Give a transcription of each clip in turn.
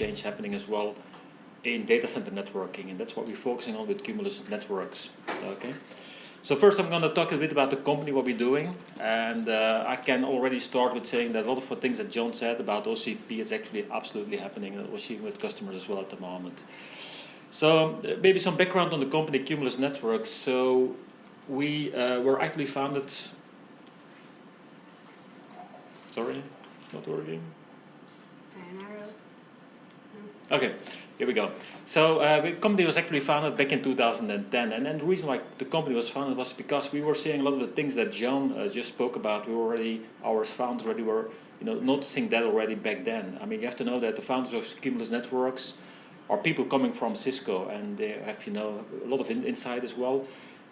change happening as well in data center networking, and that's what we're focusing on with Cumulus Networks. Okay. So first I'm going to talk a bit about the company, what we're doing, and I can already start with saying that a lot of the things that John said about OCP is actually absolutely happening, and we're seeing with customers as well at the moment. So maybe some background on the company Cumulus Networks. So we were actually founded, sorry, it's not working. Okay, here we go. So the company was actually founded back in 2010, and the reason why the company was founded was because we were seeing a lot of the things that John just spoke about. We were already, our founders already were, noticing that already back then. I mean, you have to know that the founders of Cumulus Networks are people coming from Cisco, and they have, a lot of insight as well.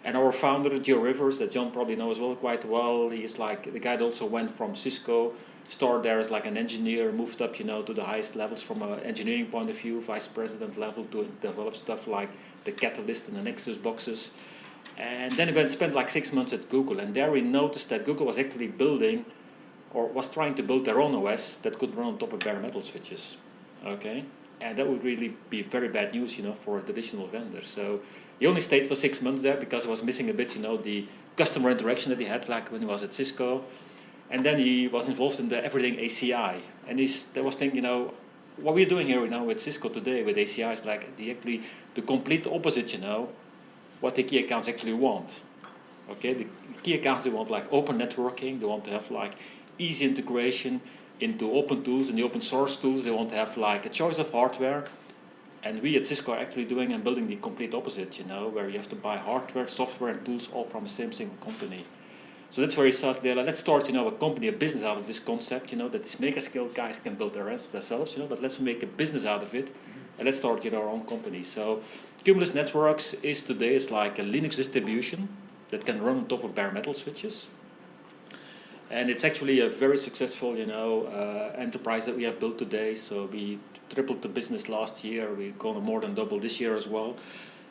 And our founder, Joe Rivers, that John probably knows as well quite well, he is like the guy that also went from Cisco, started there as like an engineer, moved up, to the highest levels from an engineering point of view, vice president level, to develop stuff like the Catalyst and the Nexus boxes. And then he went spent like 6 months at Google, and there we noticed that Google was actually building, or was trying to build their own OS that could run on top of bare metal switches. Okay, and that would really be very bad news, for a traditional vendor. So he only stayed for 6 months there because he was missing a bit, the customer interaction that he had, like when he was at Cisco. And then he was involved in the everything ACI, and there was thinking, what we're doing here with Cisco today with ACI is like the complete opposite, what the key accounts actually want. Okay, the key accounts, they want like open networking, they want to have like easy integration into open tools and the open source tools. They want to have like a choice of hardware, and we at Cisco are actually doing and building the complete opposite, where you have to buy hardware, software, and tools all from the same single company. So that's where he started there. Let's start, a company, a business out of this concept, that these mega scale guys can build themselves, but let's make a business out of it, and let's start, our own company. So Cumulus Networks is today like a Linux distribution that can run on top of bare metal switches. And it's actually a very successful, enterprise that we have built today. So we tripled the business last year. We're going to more than double this year as well.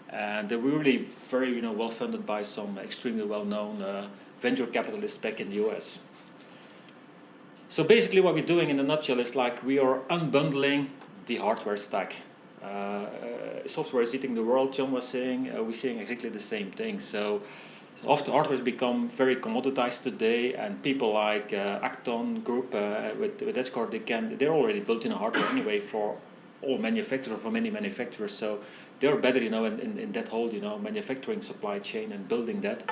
And they're really very, well funded by some extremely well-known venture capitalists back in the US. So basically what we're doing in a nutshell is like we are unbundling the hardware stack. Software is eating the world, John was saying. We're seeing exactly the same thing. So often hardware has become very commoditized today, and people like Acton Group with Edgecore, they're already built in hardware anyway for all manufacturers, for many manufacturers. So they're better, in that whole, manufacturing supply chain and building that.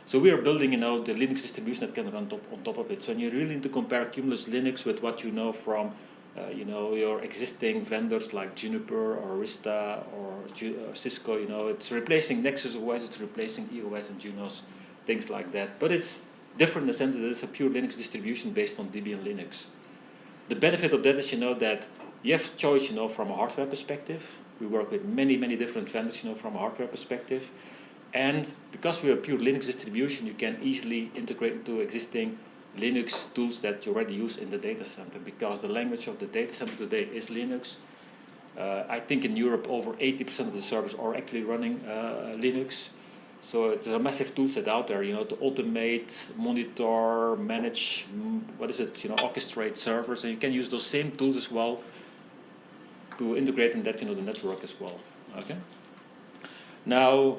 So we are building, the Linux distribution that can run on top of it. So you really need to compare Cumulus Linux with what you know from, your existing vendors like Juniper or Arista or Cisco. It's replacing Nexus OS, it's replacing EOS and Junos, things like that. But it's different in the sense that it's a pure Linux distribution based on Debian Linux. The benefit of that is, that you have choice, from a hardware perspective. We work with many, many different vendors, from a hardware perspective. And because we are a pure Linux distribution, you can easily integrate into existing Linux tools that you already use in the data center, because the language of the data center today is Linux. I think in Europe over 80% of the servers are actually running Linux. So it's a massive tool set out there, to automate, monitor, manage, orchestrate servers, and you can use those same tools as well to integrate in that, the network as well. Okay. Now,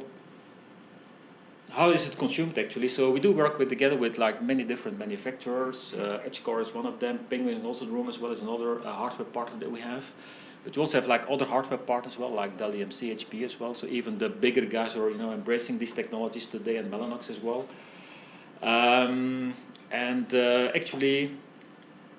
how is it consumed actually? So we do work together with like many different manufacturers. Edgecore is one of them. Penguin is also in the room as well as another hardware partner that we have. But we also have like other hardware partners as well, like Dell EMC, HP as well. So even the bigger guys are embracing these technologies today, and Mellanox as well. Actually,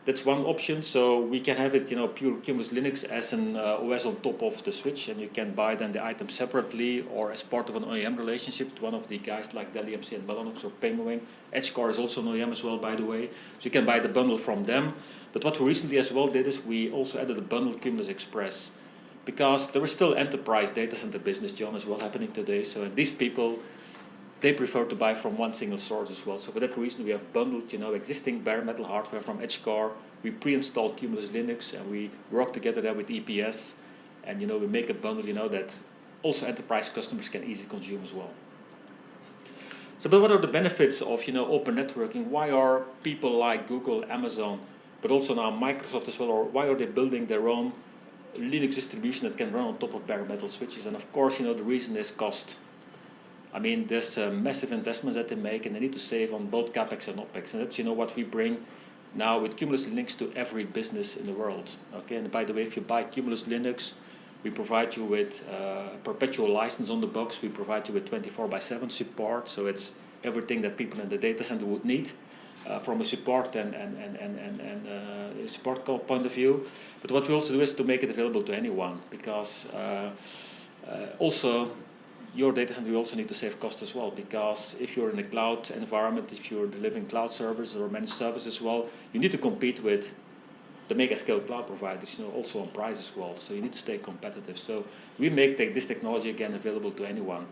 that's one option. So we can have it, pure Cumulus Linux as an OS on top of the switch, and you can buy then the item separately or as part of an OEM relationship with one of the guys like Dell EMC and Mellanox or Penguin. Edgecore is also an OEM as well, by the way. So you can buy the bundle from them. But what we recently as well did is we also added a bundle Cumulus Express, because there is still enterprise data center business, John, as well happening today. So these people, they prefer to buy from one single source as well. So for that reason, we have bundled, existing bare metal hardware from Edgecore. We pre-install Cumulus Linux, and we work together there with EPS, and we make a bundle, that also enterprise customers can easily consume as well. So, but what are the benefits of open networking? Why are people like Google, Amazon, but also now Microsoft as well, or why are they building their own Linux distribution that can run on top of bare metal switches. And of course, the reason is cost. I mean, there's massive investments that they make, and they need to save on both capex and opex. And that's what we bring now with Cumulus Linux to every business in the world. Okay, and by the way, if you buy Cumulus Linux, we provide you with perpetual license on the box. We provide you with 24/7 support, so it's everything that people in the data center would need from a support and support point of view. But what we also do is to make it available to anyone, because also your data center, you also need to save costs as well, because if you're in a cloud environment, if you're delivering cloud services or managed services as well, you need to compete with the mega scale cloud providers, also on price as well. So you need to stay competitive. So we make this technology again available to anyone.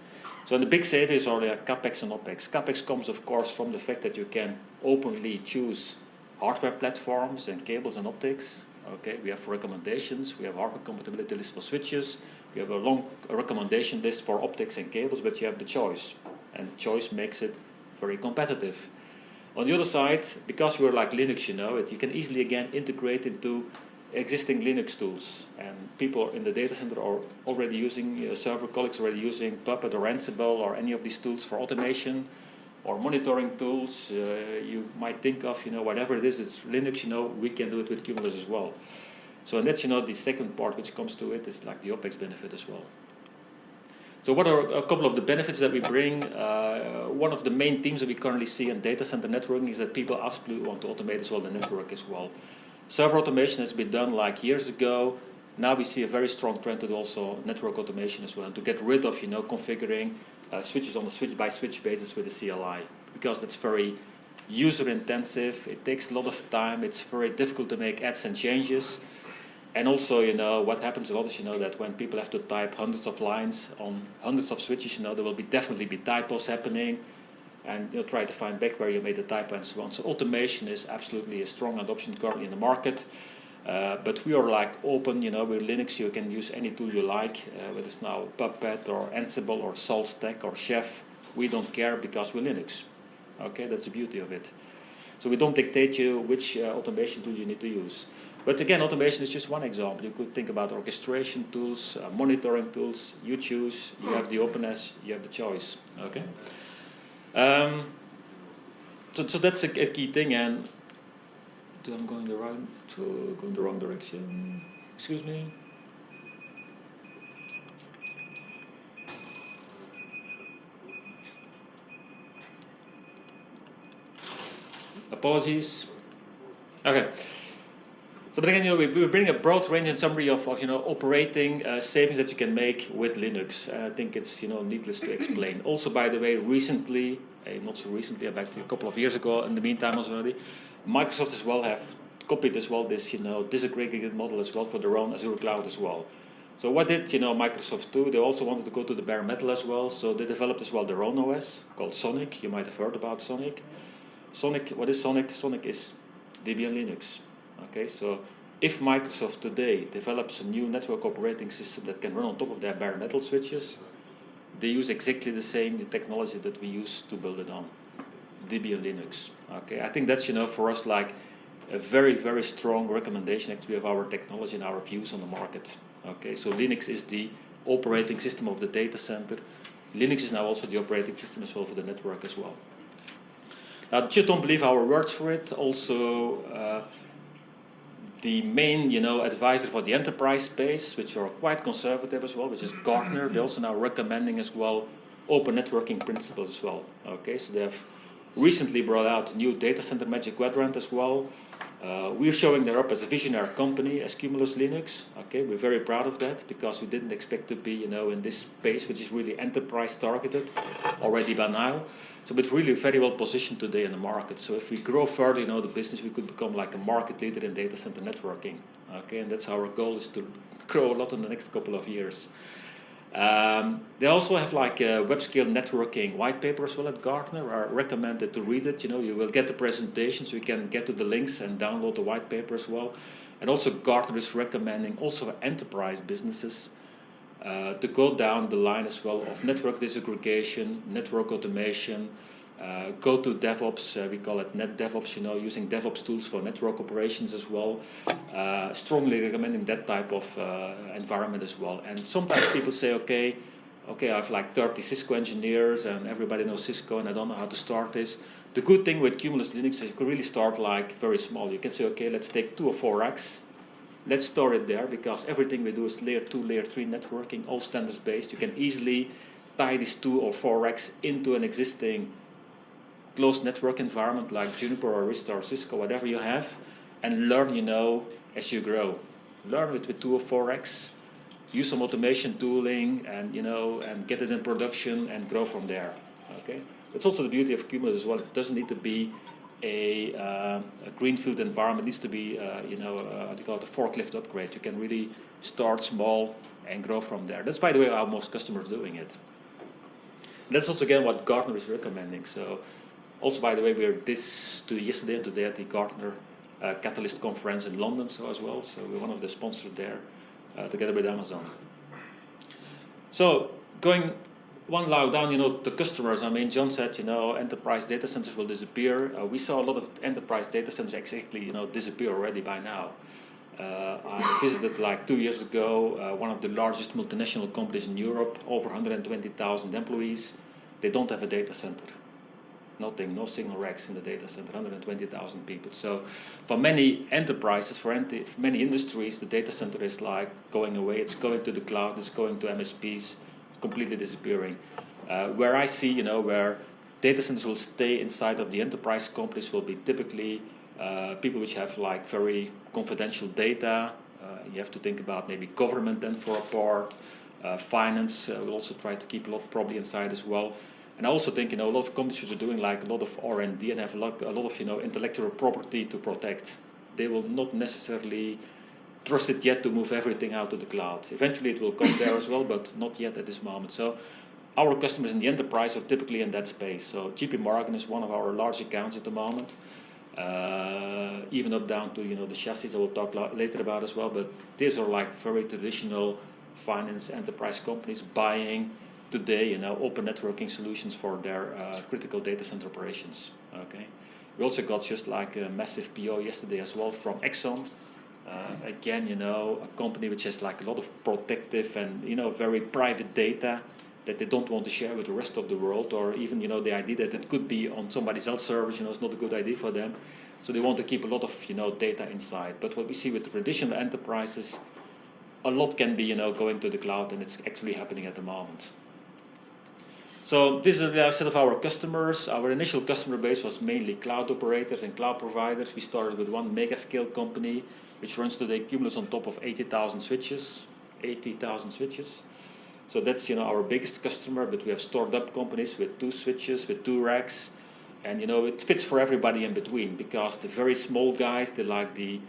So the big savings are the capex and opex. Capex comes, of course, from the fact that you can openly choose hardware platforms and cables and optics. Okay, we have recommendations. We have hardware compatibility list for switches. We have a long recommendation list for optics and cables, but you have the choice, and choice makes it very competitive. On the other side, because we're like Linux, you can easily again integrate into existing Linux tools, and people in the data center are already using, server colleagues are already using Puppet or Ansible or any of these tools for automation or monitoring tools. You might think of, whatever it is, it's Linux, we can do it with Cumulus as well. So, and that's, the second part which comes to it is like the OPEX benefit as well. So what are a couple of the benefits that we bring? One of the main themes that we currently see in data center networking is that people absolutely want to automate as well the network as well. Server automation has been done like years ago. Now we see a very strong trend to do also network automation as well, and to get rid of, configuring switches on a switch-by-switch basis with a CLI, because that's very user-intensive. It takes a lot of time. It's very difficult to make adds and changes. And also, what happens a lot is, that when people have to type hundreds of lines on hundreds of switches, there will definitely be typos happening, and you'll try to find back where you made the typo and so on. So automation is absolutely a strong adoption currently in the market. But we are like open, with Linux you can use any tool you like, whether it's now Puppet or Ansible or SaltStack or Chef. We don't care because we're Linux. Okay, that's the beauty of it. So we don't dictate you which automation tool you need to use. But again, automation is just one example. You could think about orchestration tools, monitoring tools. You choose, you have the openness, you have the choice. Okay. So that's a key thing. And I'm going the wrong direction. Excuse me. Apologies. Okay. So, but again, we bring a broad range and summary of operating savings that you can make with Linux. I think it's needless to explain. Also, by the way, recently, not so recently, back to a couple of years ago. In the meantime, also already, Microsoft as well have copied as well this disaggregated model as well for their own Azure cloud as well. So what did Microsoft do? They also wanted to go to the bare metal as well. So they developed as well their own OS called Sonic. You might have heard about Sonic. Sonic, what is Sonic? Sonic is Debian Linux. Okay, so if Microsoft today develops a new network operating system that can run on top of their bare metal switches, they use exactly the same technology that we use to build it on, Debian Linux. Okay, I think that's for us like a very, very strong recommendation actually of our technology and our views on the market. Okay, so Linux is the operating system of the data center. Linux is now also the operating system as well for the network as well. Now, just don't believe our words for it. Also, the main, advisor for the enterprise space, which are quite conservative as well, which is Gartner. They're also now recommending as well open networking principles as well. Okay, so they have recently brought out a new data center Magic Quadrant as well. We're showing that up as a visionary company, as Cumulus Linux. Okay, we're very proud of that because we didn't expect to be, in this space, which is really enterprise targeted already by now. So it's really very well positioned today in the market. So if we grow further, the business, we could become like a market leader in data center networking. Okay, and that's our goal, is to grow a lot in the next couple of years. They also have like a web scale networking white paper as well at Gartner. I recommend it to read it. You will get the presentation, so you can get to the links and download the white paper as well. And also Gartner is recommending also for enterprise businesses to go down the line as well of network disaggregation, network automation, Go to DevOps, we call it Net DevOps, using DevOps tools for network operations as well. Strongly recommending that type of environment as well. And sometimes people say, okay, I have like 30 Cisco engineers and everybody knows Cisco and I don't know how to start this. The good thing with Cumulus Linux is you can really start like very small. You can say, okay, let's take 2 or 4 racks. Let's store it there because everything we do is layer 2, layer 3 networking, all standards based. You can easily tie these 2 or 4 racks into an existing closed network environment like Juniper or Arista or Cisco, whatever you have, and learn, as you grow. Learn with 2 or 4 racks, use some automation tooling, and and get it in production and grow from there. Okay, that's also the beauty of Cumulus as well. It doesn't need to be a greenfield environment. It needs to be, what you call it, a forklift upgrade. You can really start small and grow from there. That's, by the way, how most customers are doing it. And that's also again what Gartner is recommending. So. Also, by the way, we were yesterday and today at the Gartner Catalyst conference in London, as well. So we're one of the sponsors there, together with Amazon. So going one level down, the customers. I mean, John said, enterprise data centers will disappear. We saw a lot of enterprise data centers exactly, disappear already by now. I visited like 2 years ago one of the largest multinational companies in Europe, over 120,000 employees. They don't have a data center. Nothing, no single racks in the data center, 120,000 people. So for many enterprises, for many industries, the data center is like going away. It's going to the cloud, it's going to MSPs, completely disappearing. Where I see, where data centers will stay inside of the enterprise companies will be typically people which have like very confidential data. You have to think about maybe government then for a part. Finance will also try to keep a lot probably inside as well. And I also think, a lot of companies which are doing like a lot of R&D and have a lot of, intellectual property to protect. They will not necessarily trust it yet to move everything out to the cloud. Eventually it will come there as well, but not yet at this moment. So our customers in the enterprise are typically in that space. So JP Morgan is one of our large accounts at the moment. Even up down to, the chassis I will talk later about as well. But these are like very traditional finance enterprise companies buying today, open networking solutions for their critical data center operations. Okay, we also got just like a massive PO yesterday as well from Exxon. Again, a company which has like a lot of protective and very private data that they don't want to share with the rest of the world, or even the idea that it could be on somebody else's servers. It's not a good idea for them. So they want to keep a lot of data inside. But what we see with the traditional enterprises, a lot can be going to the cloud, and it's actually happening at the moment. So this is a set of our customers. Our initial customer base was mainly cloud operators and cloud providers. We started with one mega scale company, which runs today Cumulus on top of 80,000 switches. 80,000 switches. So that's our biggest customer. But we have stored up companies with 2 switches, with 2 racks, and it fits for everybody in between, because the very small guys, they like the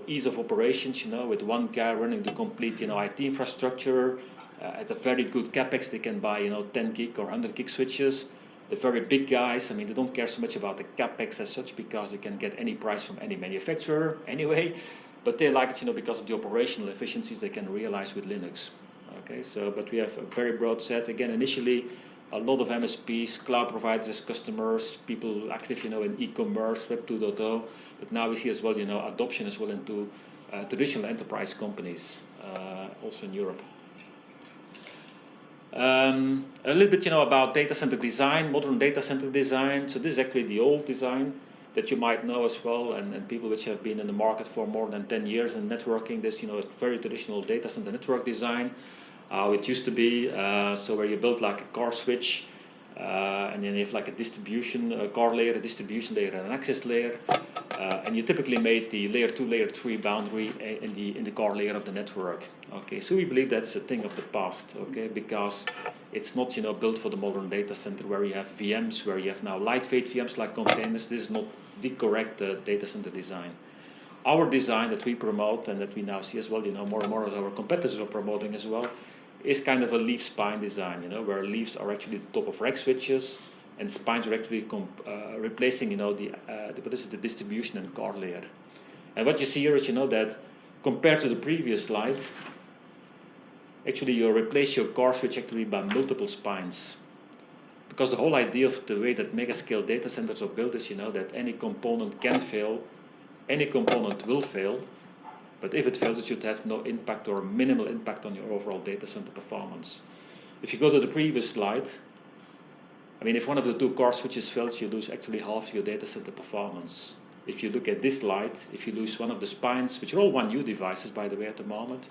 ease of operations. With one guy running the complete IT infrastructure. At a very good capex, they can buy 10 gig or 100 gig switches. The very big guys, they don't care so much about the capex as such, because they can get any price from any manufacturer anyway. But they like it, because of the operational efficiencies they can realize with Linux. Okay, but we have a very broad set. Again, initially, a lot of MSPs, cloud providers as customers, people active, in e-commerce, Web 2.0. But now we see as well, adoption as well into traditional enterprise companies, also in Europe. A little bit, about data center design, modern data center design. So this is actually the old design that you might know as well, and people which have been in the market for more than 10 years in networking. This, a very traditional data center network design. How it used to be, so where you build like a car switch, and then you have like a distribution car layer, a distribution layer, and an access layer, and you typically made the layer 2, layer 3 boundary in the core layer of the network. Okay, so we believe that's a thing of the past. Okay, because it's not built for the modern data center where you have VMs, where you have now lightweight VMs like containers. This is not the correct data center design. Our design that we promote and that we now see as well, more and more as our competitors are promoting as well, is kind of a leaf spine design, where leaves are actually the top of rack switches, and spines are actually replacing, the distribution and core layer. And what you see here is, that compared to the previous slide, actually you replace your core switch actually by multiple spines. Because the whole idea of the way that mega-scale data centers are built is, that any component can fail, any component will fail, but if it fails, it should have no impact or minimal impact on your overall data center performance. If you go to the previous slide, I mean, if one of the two core switches fails, you lose actually half your data center performance. If you look at this slide, if you lose one of the spines, which are all 1U devices, by the way, at the moment,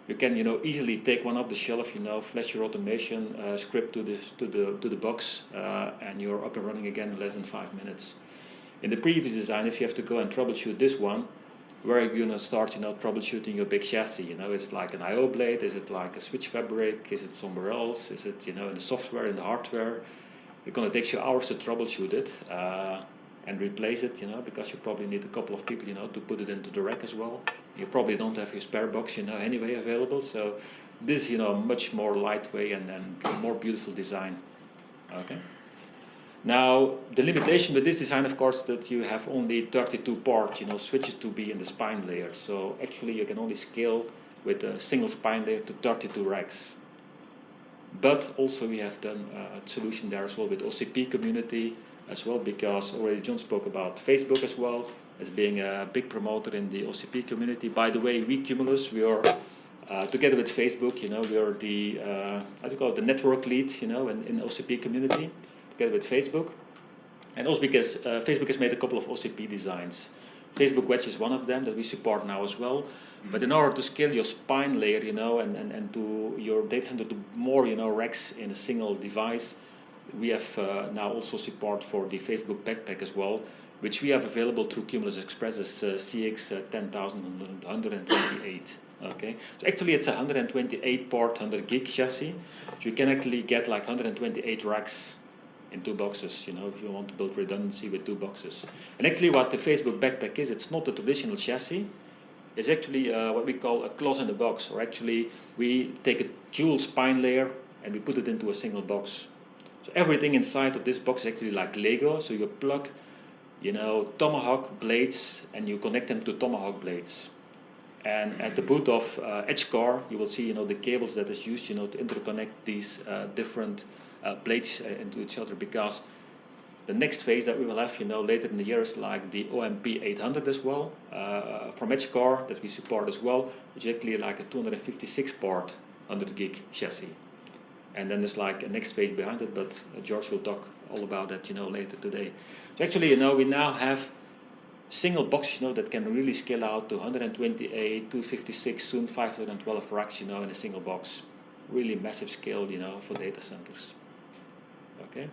you can, easily take one off the shelf, flash your automation script to the box, and you're up and running again in less than 5 minutes. In the previous design, if you have to go and troubleshoot this one, where are you going to start, troubleshooting your big chassis? Is it like an I/O blade? Is it like a switch fabric? Is it somewhere else? Is it, in the software, in the hardware? It's going to take you hours to troubleshoot it and replace it, because you probably need a couple of people, to put it into the rack as well. You probably don't have your spare box, anyway available. So this, much more lightweight and more beautiful design. Okay. Now the limitation with this design, of course, that you have only 32 port, switches to be in the spine layer. So actually, you can only scale with a single spine layer to 32 racks. But also we have done a solution there as well with OCP community as well, because already John spoke about Facebook as well as being a big promoter in the OCP community. By the way, we Cumulus, we are together with Facebook, we are the how do you call it, the network lead, in OCP community together with Facebook, and also because Facebook has made a couple of OCP designs. Facebook Wedge is one of them that we support now as well. But in order to scale your spine layer, and to your data center to more, racks in a single device, we have now also support for the Facebook backpack as well, which we have available through Cumulus Express as CX 10128. Okay, so actually it's a 128 port 100 gig chassis, so you can actually get like 128 racks in 2 boxes, if you want to build redundancy with 2 boxes. And actually what the Facebook backpack is, it's not a traditional chassis. It's actually what we call a clause in the box, or actually we take a dual spine layer and we put it into a single box. So everything inside of this box is actually like Lego. So you plug, Tomahawk blades and you connect them to Tomahawk blades. And at the boot of Edge core, you will see, the cables that is used, to interconnect these different blades into each other, because the next phase that we will have, later in the year is like the OMP 800 as well, from Edge core that we support as well, which is actually like a 256 port 100 gig chassis. And then there's like a next phase behind it, but George will talk all about that, later today. So actually, we now have single box, that can really scale out to 128, 256, soon 512 racks, in a single box. Really massive scale, for data centers. Okay,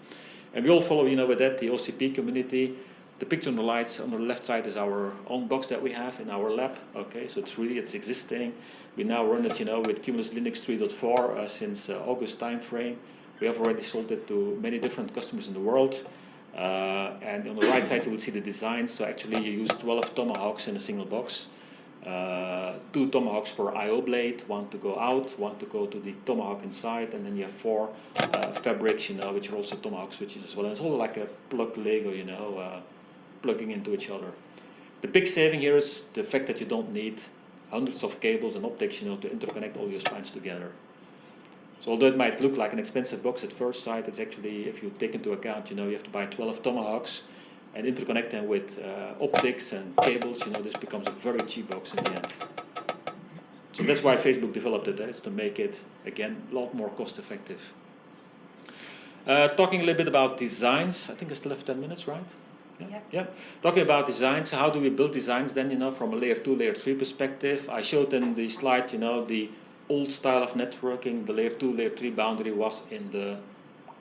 and we all follow, with that, the OCP community. The picture on the lights on the left side is our own box that we have in our lab. Okay, so it's existing. We now run it, with Cumulus Linux 3.4 since August timeframe. We have already sold it to many different customers in the world. And on the right side, you will see the design. So actually, you use 12 Tomahawks in a single box. 2 Tomahawks per I/O blade, 1 to go out, 1 to go to the Tomahawk inside, and then you have 4 fabrics, which are also Tomahawk switches as well. And it's all like a plug Lego, plugging into each other. The big saving here is the fact that you don't need hundreds of cables and optics, to interconnect all your spines together. So although it might look like an expensive box at first sight, it's actually, if you take into account, you have to buy 12 Tomahawks and interconnect them with optics and cables, this becomes a very cheap box in the end. So that's why Facebook developed it, is to make it, again, a lot more cost effective. Talking a little bit about designs, I think I still have 10 minutes, right? Yeah. Talking about designs, how do we build designs then, from a layer 2, layer 3 perspective? I showed in the slide, the old style of networking, the layer 2, layer 3 boundary was in the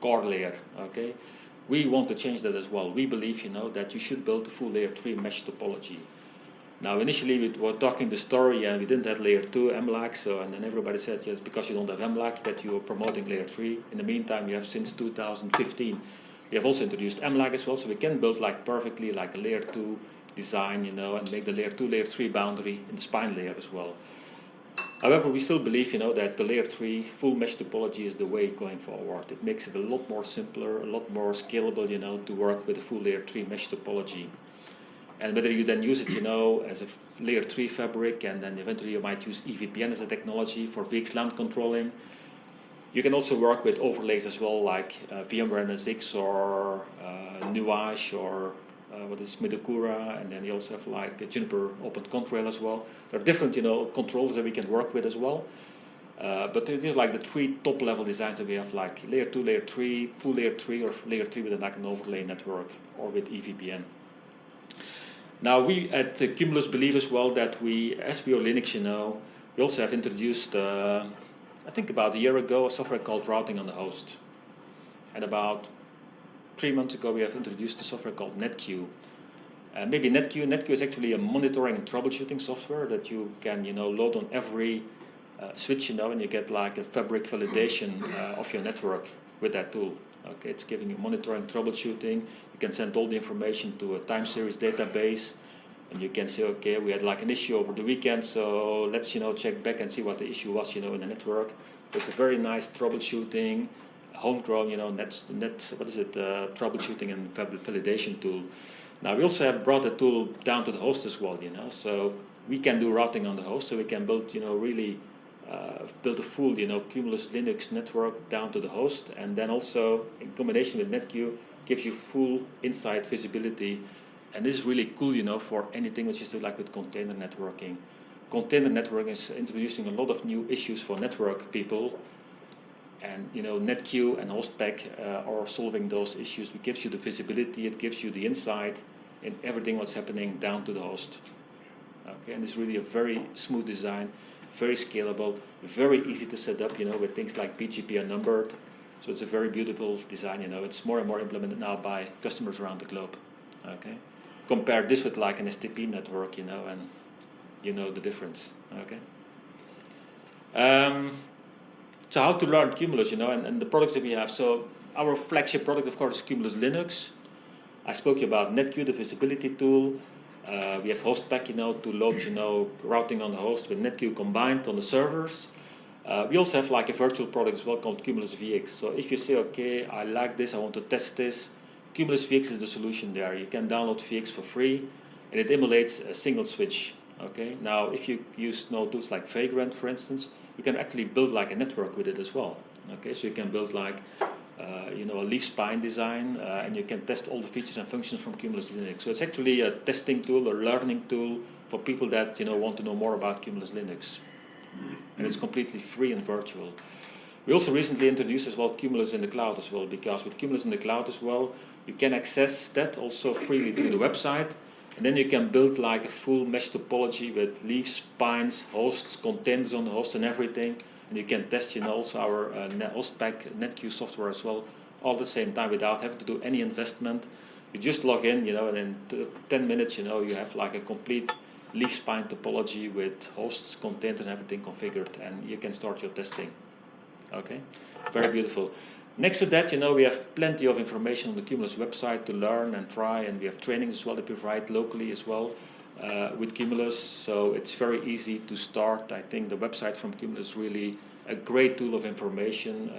core layer, okay? We want to change that as well. We believe, that you should build a full layer 3 mesh topology. Now, initially we were talking the story and we didn't have layer 2 MLAC, and then everybody said, yes, because you don't have MLAC that you are promoting layer 3. In the meantime, you have since 2015, we have also introduced MLAC as well, so we can build like perfectly like a layer 2 design, and make the layer 2, layer 3 boundary in the spine layer as well. However, we still believe, that the layer 3 full mesh topology is the way going forward. It makes it a lot more simpler, a lot more scalable, to work with a full layer 3 mesh topology. And whether you then use it, as a layer 3 fabric, and then eventually you might use EVPN as a technology for VXLAN controlling, You can also work with overlays as well, like VMware NSX or Nuage or what is Midokura, and then you also have like Juniper Open Contrail as well. There are different, controllers that we can work with as well. But it is like the 3 top-level designs that we have, like layer 2, layer 3, full layer 3, or layer 3 with like an overlay network or with EVPN. Now we at Cumulus believe as well that as we are Linux, we also have introduced, I think about a year ago, a software called Routing on the Host. And about 3 months ago, we have introduced a software called NetQ. Maybe NetQ is actually a monitoring and troubleshooting software that you can, load on every switch, and you get like a fabric validation of your network with that tool. Okay, it's giving you monitoring, troubleshooting. You can send all the information to a time series database, and you can say, okay, we had like an issue over the weekend, so let's check back and see what the issue was, in the network. It's a very nice troubleshooting, homegrown, troubleshooting and validation tool. Now we also have brought the tool down to the host as well, so we can do routing on the host, so we can build, really build a full, Cumulus Linux network down to the host, and then also in combination with NetQ gives you full insight visibility, and this is really cool, for anything which is like with container networking. Container networking is introducing a lot of new issues for network people, and NetQ and HostPack are solving those issues. It gives you the visibility, it gives you the insight in everything what's happening down to the host. Okay, and it's really a very smooth design, very scalable, very easy to set up, with things like BGP unnumbered. So it's a very beautiful design, It's more and more implemented now by customers around the globe. Okay, compare this with like an STP network, and the difference. Okay. So how to learn Cumulus, and the products that we have. So our flagship product, of course, is Cumulus Linux. I spoke about NetQ, the visibility tool. We have HostPack, to load, routing on the host with NetQ combined on the servers. We also have like a virtual product as well called Cumulus VX. So if you say, okay, I like this, I want to test this, Cumulus VX is the solution there. You can download VX for free, and it emulates a single switch. Okay. Now, if you use tools like Vagrant, for instance, you can actually build like a network with it as well. Okay, so you can build like a leaf spine design, and you can test all the features and functions from Cumulus Linux. So it's actually a testing tool, a learning tool for people that want to know more about Cumulus Linux, and it's completely free and virtual. We also recently introduced as well Cumulus in the cloud as well, because with Cumulus in the cloud as well, you can access that also freely through the website. And then you can build like a full mesh topology with leaf spines, hosts, containers on the host, and everything. And you can test, also our HostPack NetQ software as well, all at the same time without having to do any investment. You just log in, and in 10 minutes, you have like a complete leaf spine topology with hosts, containers, and everything configured, and you can start your testing. Okay, very beautiful. Next to that, we have plenty of information on the Cumulus website to learn and try, and we have trainings as well that we provide locally as well with Cumulus. So it's very easy to start. I think the website from Cumulus is really a great tool of information.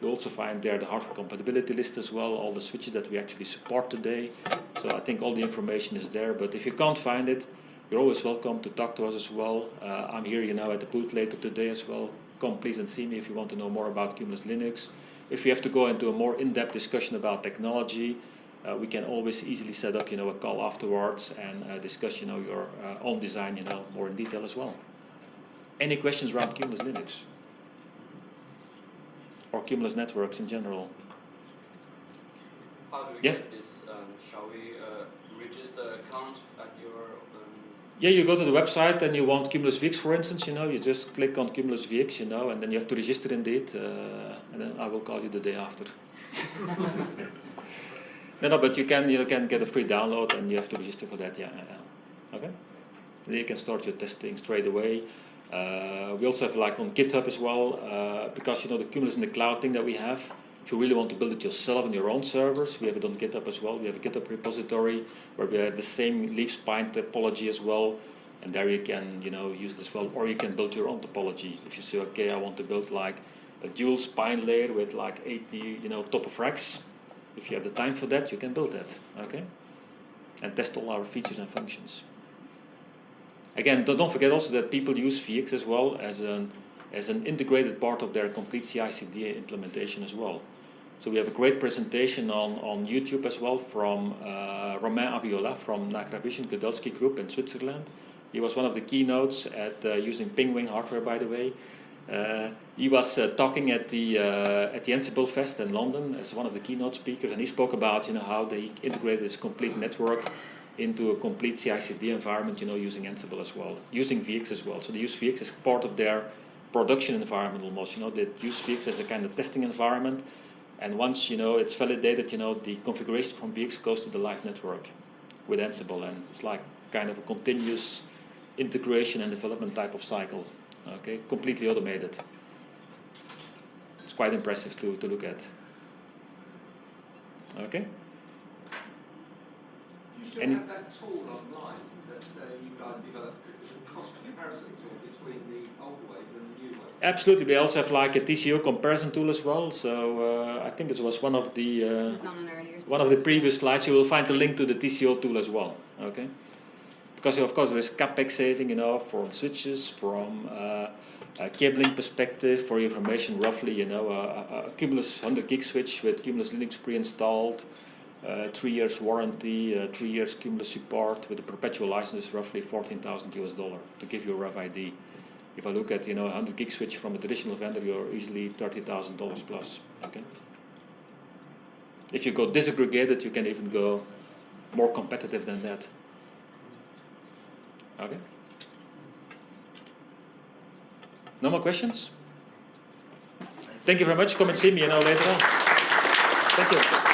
You also find there the hardware compatibility list as well, all the switches that we actually support today. So I think all the information is there. But if you can't find it, you're always welcome to talk to us as well. I'm here, at the booth later today as well. Come please and see me if you want to know more about Cumulus Linux. If you have to go into a more in-depth discussion about technology, we can always easily set up, a call afterwards and discuss, your own design, more in detail as well. Any questions around Cumulus Linux or Cumulus networks in general? How do we Yes? get this? Shall we register account at your? Yeah, you go to the website and you want Cumulus VX, for instance, you just click on Cumulus VX, and then you have to register indeed, and then I will call you the day after. No, but you can get a free download, and you have to register for that, yeah. Okay? Then you can start your testing straight away. We also have like on GitHub as well, because the Cumulus in the cloud thing that we have. If you really want to build it yourself on your own servers, we have it on GitHub as well. We have a GitHub repository where we have the same leaf spine topology as well, and there you can use it as well, or you can build your own topology. If you say, okay, I want to build like a dual spine layer with like 80 top of racks. If you have the time for that, you can build that. Okay, and test all our features and functions. Again, don't forget also that people use VX as well as as an integrated part of their complete CI/CD implementation as well. So we have a great presentation on YouTube as well from Romain Aviola from Nagravision Kudelski Group in Switzerland. He was one of the keynotes at using Pingwing hardware, by the way. He was talking at the Ansible Fest in London as one of the keynote speakers, and he spoke about how they integrated this complete network into a complete CI/CD environment, using Ansible as well, using VX as well. So they use VX as part of their production environment almost. They use VX as a kind of testing environment, and once it's validated, the configuration from VX goes to the live network with Ansible, and it's like kind of a continuous integration and development type of cycle. Okay, completely automated. It's quite impressive to look at. Okay. You still have that tool online that you guys developed, a cost comparison tool between the old ways and the new ways? Absolutely. We also have like a Tco Comparison Tool as well. So I think it was one of the previous slides. You will find a link to the Tco tool as well. Okay. Because of course there is capex saving, from switches, from a cabling perspective. For your information, roughly, a Cumulus 100 gig switch with Cumulus Linux pre-installed, 3 years warranty, 3 years Cumulus support with a perpetual license, roughly $14,000 US, to give you a rough idea. If I look at a 100 gig switch from a traditional vendor, you're easily $30,000 plus. Okay. If you go disaggregated, you can even go more competitive than that. Okay. No more questions? Thank you very much. Come and see me later on. Thank you.